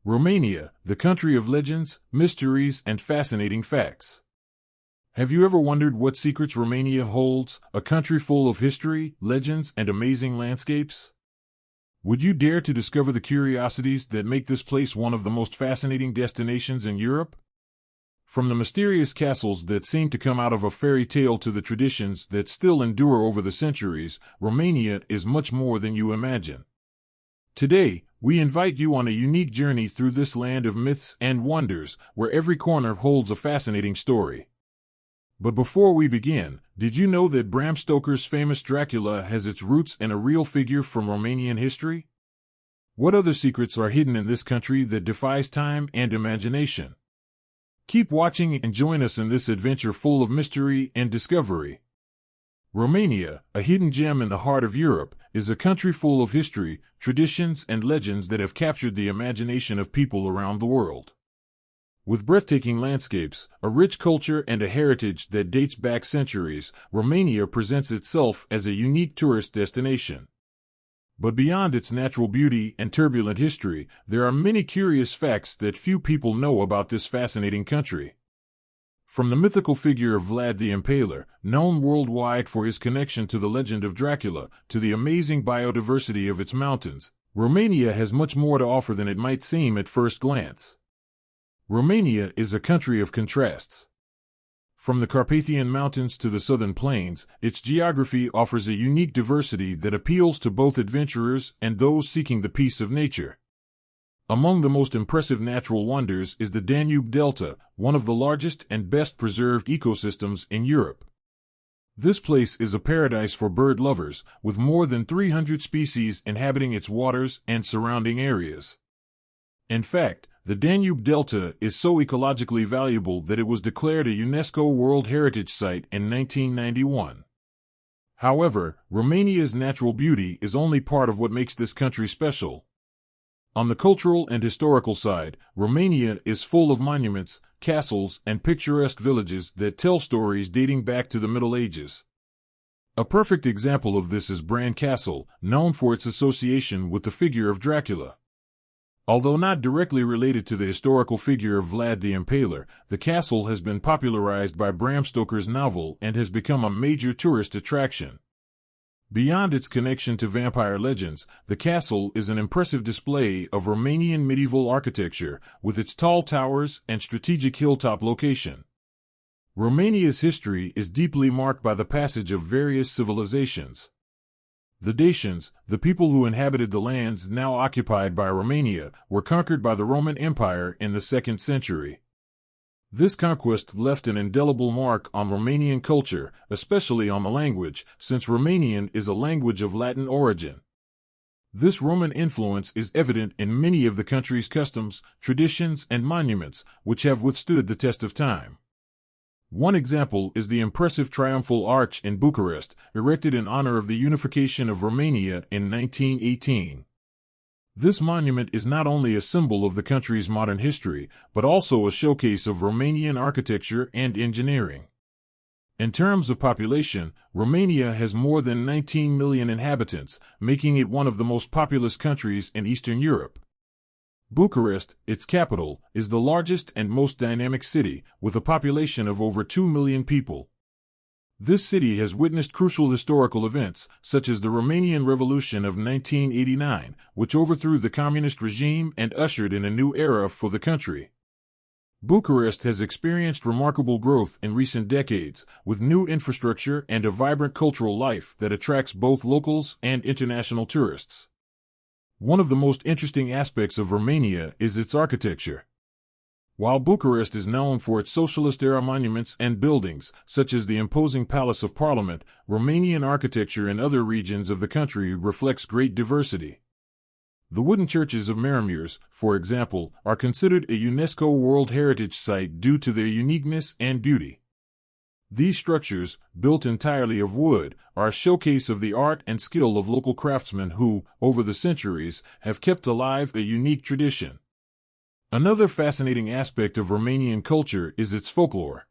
Romania, the country of legends, mysteries, and fascinating facts. Have you ever wondered what secrets Romania holds, a country full of history, legends, and amazing landscapes? Would you dare to discover the curiosities that make this place one of the most fascinating destinations in Europe? From the mysterious castles that seem to come out of a fairy tale to the traditions that still endure over the centuries, Romania is much more than you imagine. Today, we invite you on a unique journey through this land of myths and wonders, where every corner holds a fascinating story. But before we begin, did you know that Bram Stoker's famous Dracula has its roots in a real figure from Romanian history? What other secrets are hidden in this country that defies time and imagination? Keep watching and join us in this adventure full of mystery and discovery. Romania, a hidden gem in the heart of Europe, is a country full of history, traditions, and legends that have captured the imagination of people around the world. With breathtaking landscapes, a rich culture, and a heritage that dates back centuries, Romania presents itself as a unique tourist destination. But beyond its natural beauty and turbulent history, there are many curious facts that few people know about this fascinating country. From the mythical figure of Vlad the Impaler, known worldwide for his connection to the legend of Dracula, to the amazing biodiversity of its mountains, Romania has much more to offer than it might seem at first glance. Romania is a country of contrasts. From the Carpathian Mountains to the southern plains, its geography offers a unique diversity that appeals to both adventurers and those seeking the peace of nature. Among the most impressive natural wonders is the Danube Delta, one of the largest and best-preserved ecosystems in Europe. This place is a paradise for bird lovers, with more than 300 species inhabiting its waters and surrounding areas. In fact, the Danube Delta is so ecologically valuable that it was declared a UNESCO World Heritage Site in 1991. However, Romania's natural beauty is only part of what makes this country special. On the cultural and historical side, Romania is full of monuments, castles, and picturesque villages that tell stories dating back to the Middle Ages. A perfect example of this is Bran Castle, known for its association with the figure of Dracula. Although not directly related to the historical figure of Vlad the Impaler, the castle has been popularized by Bram Stoker's novel and has become a major tourist attraction. Beyond its connection to vampire legends, the castle is an impressive display of Romanian medieval architecture, with its tall towers and strategic hilltop location. Romania's history is deeply marked by the passage of various civilizations. The Dacians, the people who inhabited the lands now occupied by Romania, were conquered by the Roman Empire in the 2nd century. This conquest left an indelible mark on Romanian culture, especially on the language, since Romanian is a language of Latin origin. This Roman influence is evident in many of the country's customs, traditions, and monuments, which have withstood the test of time. One example is the impressive Triumphal Arch in Bucharest, erected in honor of the unification of Romania in 1918. This monument is not only a symbol of the country's modern history, but also a showcase of Romanian architecture and engineering. In terms of population, Romania has more than 19 million inhabitants, making it one of the most populous countries in Eastern Europe. Bucharest, its capital, is the largest and most dynamic city, with a population of over 2 million people. This city has witnessed crucial historical events, such as the Romanian Revolution of 1989, which overthrew the communist regime and ushered in a new era for the country. Bucharest has experienced remarkable growth in recent decades, with new infrastructure and a vibrant cultural life that attracts both locals and international tourists. One of the most interesting aspects of Romania is its architecture. While Bucharest is known for its socialist-era monuments and buildings, such as the imposing Palace of Parliament, Romanian architecture in other regions of the country reflects great diversity. The wooden churches of Maramureș, for example, are considered a UNESCO World Heritage Site due to their uniqueness and beauty. These structures, built entirely of wood, are a showcase of the art and skill of local craftsmen who, over the centuries, have kept alive a unique tradition. Another fascinating aspect of Romanian culture is its folklore.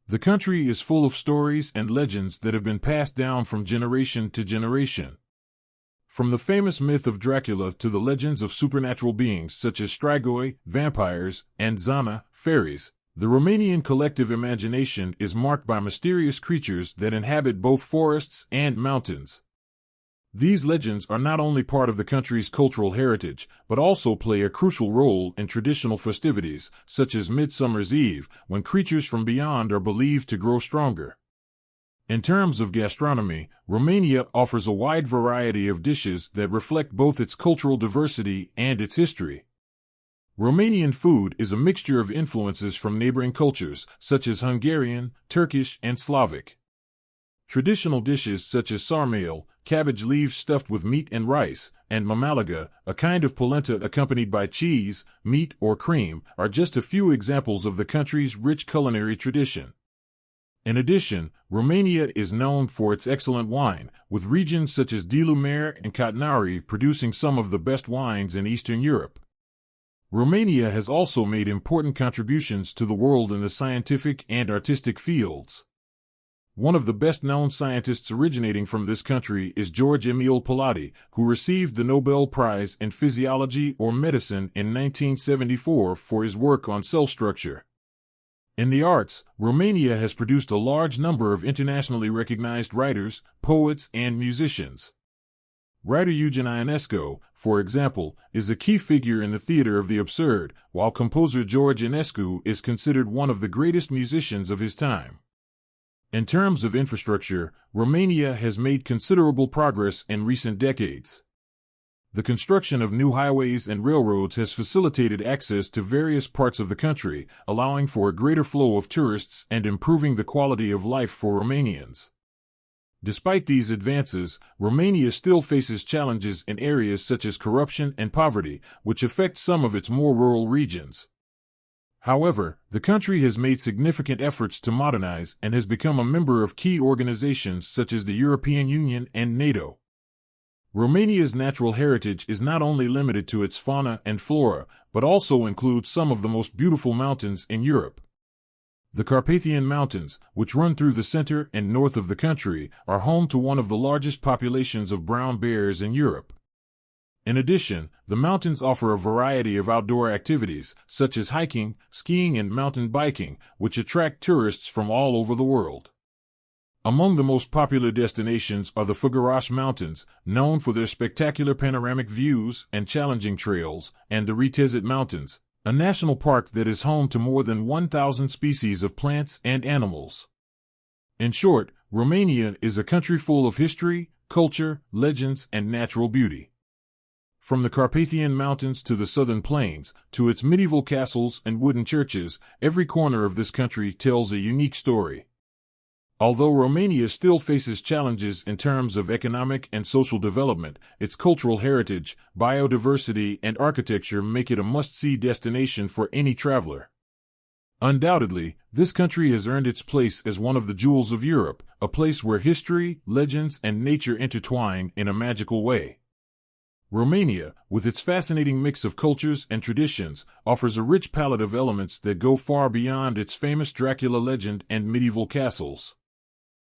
The country is full of stories and legends that have been passed down from generation to generation. From the famous myth of Dracula to the legends of supernatural beings such as strigoi, vampires, and zana, fairies, the Romanian collective imagination is marked by mysterious creatures that inhabit both forests and mountains. These legends are not only part of the country's cultural heritage, but also play a crucial role in traditional festivities, such as Midsummer's Eve, when creatures from beyond are believed to grow stronger. In terms of gastronomy, Romania offers a wide variety of dishes that reflect both its cultural diversity and its history. Romanian food is a mixture of influences from neighboring cultures, such as Hungarian, Turkish, and Slavic. Traditional dishes such as sarmale, cabbage leaves stuffed with meat and rice, and mamalaga, a kind of polenta accompanied by cheese, meat, or cream, are just a few examples of the country's rich culinary tradition. In addition, Romania is known for its excellent wine, with regions such as Dealu and Cotnari producing some of the best wines in Eastern Europe. Romania has also made important contributions to the world in the scientific and artistic fields. One of the best-known scientists originating from this country is George Emil Palade, who received the Nobel Prize in Physiology or Medicine in 1974 for his work on cell structure. In the arts, Romania has produced a large number of internationally recognized writers, poets, and musicians. Writer Eugen Ionescu, for example, is a key figure in the theater of the absurd, while composer George Enescu is considered one of the greatest musicians of his time. In terms of infrastructure, Romania has made considerable progress in recent decades. The construction of new highways and railroads has facilitated access to various parts of the country, allowing for a greater flow of tourists and improving the quality of life for Romanians. Despite these advances, Romania still faces challenges in areas such as corruption and poverty, which affect some of its more rural regions. However, the country has made significant efforts to modernize and has become a member of key organizations such as the European Union and NATO. Romania's natural heritage is not only limited to its fauna and flora, but also includes some of the most beautiful mountains in Europe. The Carpathian Mountains, which run through the center and north of the country, are home to one of the largest populations of brown bears in Europe. In addition, the mountains offer a variety of outdoor activities, such as hiking, skiing, and mountain biking, which attract tourists from all over the world. Among the most popular destinations are the Făgăraș Mountains, known for their spectacular panoramic views and challenging trails, and the Retezat Mountains, a national park that is home to more than 1,000 species of plants and animals. In short, Romania is a country full of history, culture, legends, and natural beauty. From the Carpathian Mountains to the southern plains, to its medieval castles and wooden churches, every corner of this country tells a unique story. Although Romania still faces challenges in terms of economic and social development, its cultural heritage, biodiversity, and architecture make it a must-see destination for any traveler. Undoubtedly, this country has earned its place as one of the jewels of Europe, a place where history, legends, and nature intertwine in a magical way. Romania, with its fascinating mix of cultures and traditions, offers a rich palette of elements that go far beyond its famous Dracula legend and medieval castles.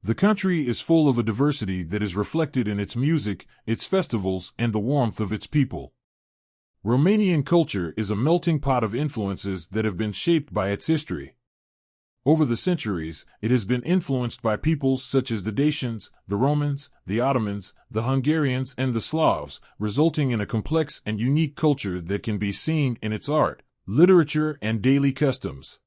The country is full of a diversity that is reflected in its music, its festivals, and the warmth of its people. Romanian culture is a melting pot of influences that have been shaped by its history. Over the centuries, it has been influenced by peoples such as the Dacians, the Romans, the Ottomans, the Hungarians, and the Slavs, resulting in a complex and unique culture that can be seen in its art, literature, and daily customs.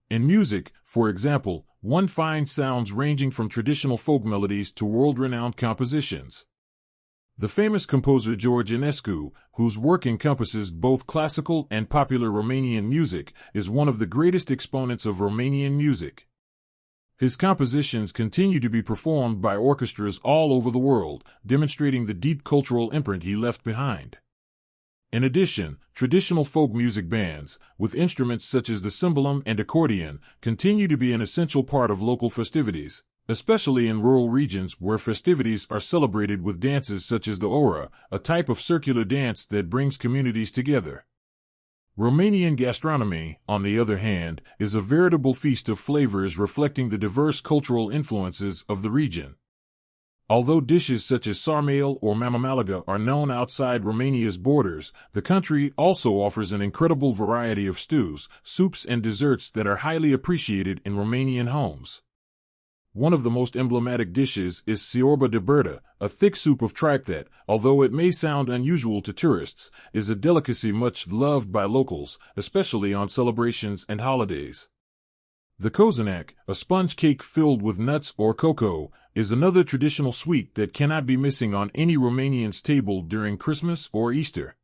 In music, for example, one finds sounds ranging from traditional folk melodies to world-renowned compositions. The famous composer George Enescu, whose work encompasses both classical and popular Romanian music, is one of the greatest exponents of Romanian music. His compositions continue to be performed by orchestras all over the world, demonstrating the deep cultural imprint he left behind. In addition, traditional folk music bands, with instruments such as the cymbalum and accordion, continue to be an essential part of local festivities, especially in rural regions where festivities are celebrated with dances such as the ora, a type of circular dance that brings communities together. Romanian gastronomy, on the other hand, is a veritable feast of flavors reflecting the diverse cultural influences of the region. Although dishes such as sarmale or mamamalaga are known outside Romania's borders, the country also offers an incredible variety of stews, soups, and desserts that are highly appreciated in Romanian homes. One of the most emblematic dishes is ciorba de burtă, a thick soup of tripe that, although it may sound unusual to tourists, is a delicacy much loved by locals, especially on celebrations and holidays. The cozonac, a sponge cake filled with nuts or cocoa, is another traditional sweet that cannot be missing on any Romanian's table during Christmas or Easter.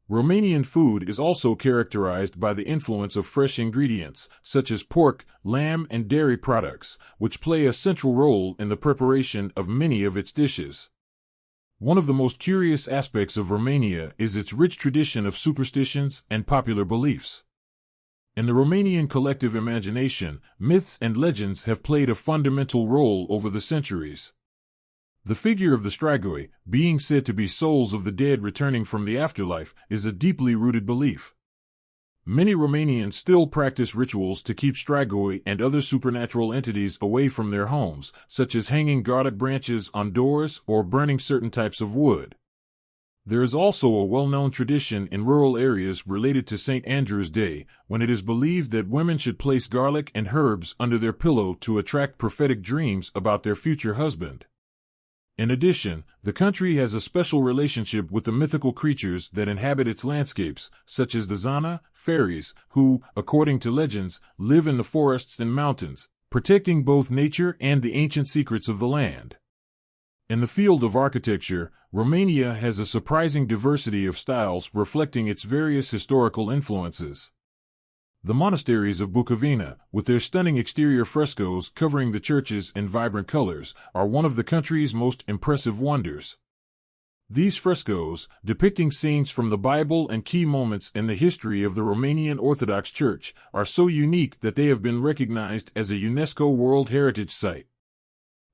Romanian food is also characterized by the influence of fresh ingredients, such as pork, lamb, and dairy products, which play a central role in the preparation of many of its dishes. One of the most curious aspects of Romania is its rich tradition of superstitions and popular beliefs. In the Romanian collective imagination, myths and legends have played a fundamental role over the centuries. The figure of the strigoi, being said to be souls of the dead returning from the afterlife, is a deeply rooted belief. Many Romanians still practice rituals to keep strigoi and other supernatural entities away from their homes, such as hanging garlic branches on doors or burning certain types of wood. There is also a well-known tradition in rural areas related to St. Andrew's Day, when it is believed that women should place garlic and herbs under their pillow to attract prophetic dreams about their future husband. In addition, the country has a special relationship with the mythical creatures that inhabit its landscapes, such as the Zana, fairies, who, according to legends, live in the forests and mountains, protecting both nature and the ancient secrets of the land. In the field of architecture, Romania has a surprising diversity of styles reflecting its various historical influences. The monasteries of Bukovina, with their stunning exterior frescoes covering the churches in vibrant colors, are one of the country's most impressive wonders. These frescoes, depicting scenes from the Bible and key moments in the history of the Romanian Orthodox Church, are so unique that they have been recognized as a UNESCO World Heritage Site.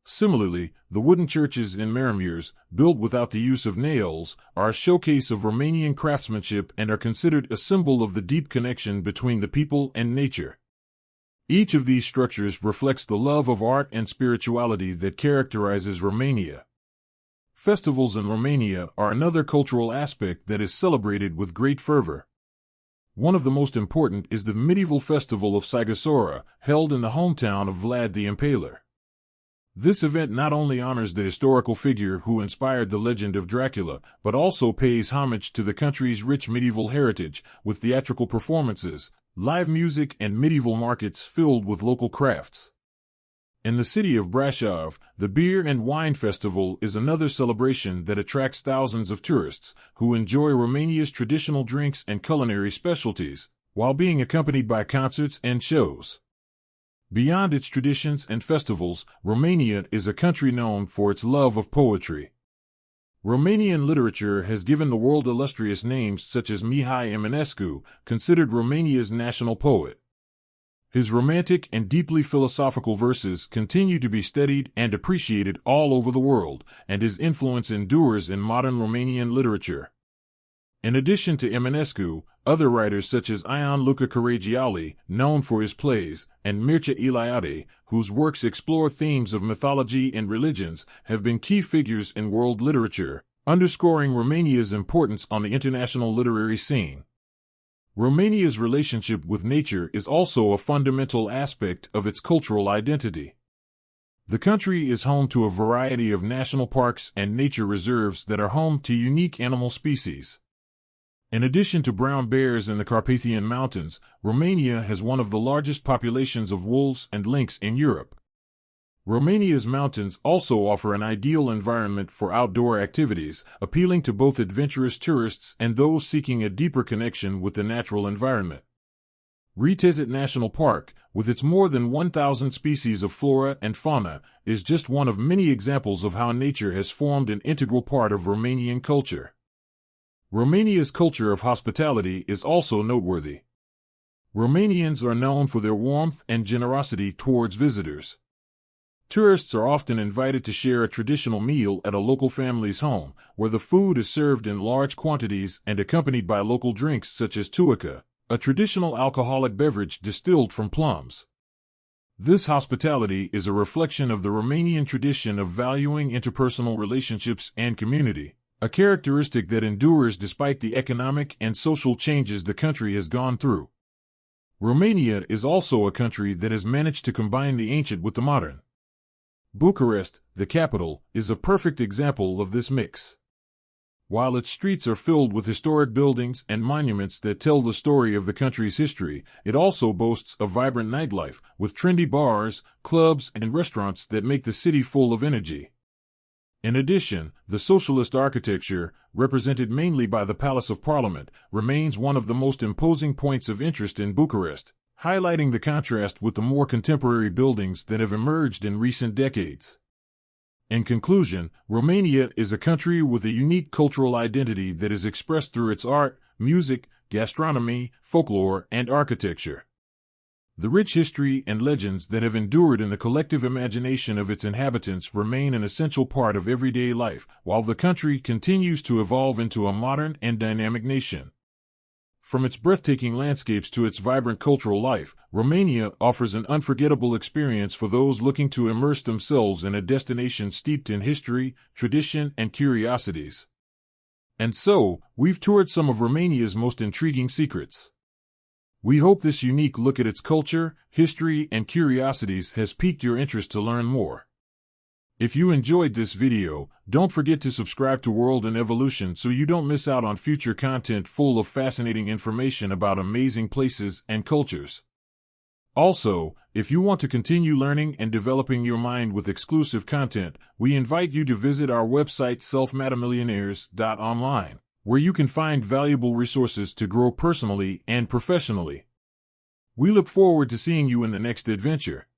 Similarly, the wooden churches in Maramureș, built without the use of nails, are a showcase of Romanian craftsmanship and are considered a symbol of the deep connection between the people and nature. Each of these structures reflects the love of art and spirituality that characterizes Romania. Festivals in Romania are another cultural aspect that is celebrated with great fervor. One of the most important is the medieval festival of Sighișoara, held in the hometown of Vlad the Impaler. This event not only honors the historical figure who inspired the legend of Dracula, but also pays homage to the country's rich medieval heritage, with theatrical performances, live music, and medieval markets filled with local crafts. In the city of Brașov, the Beer and Wine Festival is another celebration that attracts thousands of tourists, who enjoy Romania's traditional drinks and culinary specialties, while being accompanied by concerts and shows. Beyond its traditions and festivals, Romania is a country known for its love of poetry. Romanian literature has given the world illustrious names such as Mihai Eminescu, considered Romania's national poet. His romantic and deeply philosophical verses continue to be studied and appreciated all over the world, and his influence endures in modern Romanian literature. In addition to Eminescu, other writers such as Ion Luca Caragiale, known for his plays, and Mircea Eliade, whose works explore themes of mythology and religions, have been key figures in world literature, underscoring Romania's importance on the international literary scene. Romania's relationship with nature is also a fundamental aspect of its cultural identity. The country is home to a variety of national parks and nature reserves that are home to unique animal species. In addition to brown bears in the Carpathian Mountains, Romania has one of the largest populations of wolves and lynx in Europe. Romania's mountains also offer an ideal environment for outdoor activities, appealing to both adventurous tourists and those seeking a deeper connection with the natural environment. Retezat National Park, with its more than 1,000 species of flora and fauna, is just one of many examples of how nature has formed an integral part of Romanian culture. Romania's culture of hospitality is also noteworthy. Romanians are known for their warmth and generosity towards visitors. Tourists are often invited to share a traditional meal at a local family's home, where the food is served in large quantities and accompanied by local drinks such as tuica, a traditional alcoholic beverage distilled from plums. This hospitality is a reflection of the Romanian tradition of valuing interpersonal relationships and community, a characteristic that endures despite the economic and social changes the country has gone through. Romania is also a country that has managed to combine the ancient with the modern. Bucharest, the capital, is a perfect example of this mix. While its streets are filled with historic buildings and monuments that tell the story of the country's history, it also boasts a vibrant nightlife, with trendy bars, clubs, and restaurants that make the city full of energy. In addition, the socialist architecture, represented mainly by the Palace of Parliament, remains one of the most imposing points of interest in Bucharest, highlighting the contrast with the more contemporary buildings that have emerged in recent decades. In conclusion, Romania is a country with a unique cultural identity that is expressed through its art, music, gastronomy, folklore, and architecture. The rich history and legends that have endured in the collective imagination of its inhabitants remain an essential part of everyday life, while the country continues to evolve into a modern and dynamic nation. From its breathtaking landscapes to its vibrant cultural life, Romania offers an unforgettable experience for those looking to immerse themselves in a destination steeped in history, tradition, and curiosities. And so, we've toured some of Romania's most intriguing secrets. We hope this unique look at its culture, history, and curiosities has piqued your interest to learn more. If you enjoyed this video, don't forget to subscribe to World and Evolution so you don't miss out on future content full of fascinating information about amazing places and cultures. Also, if you want to continue learning and developing your mind with exclusive content, we invite you to visit our website selfmatamillionaires.online, where you can find valuable resources to grow personally and professionally. We look forward to seeing you in the next adventure.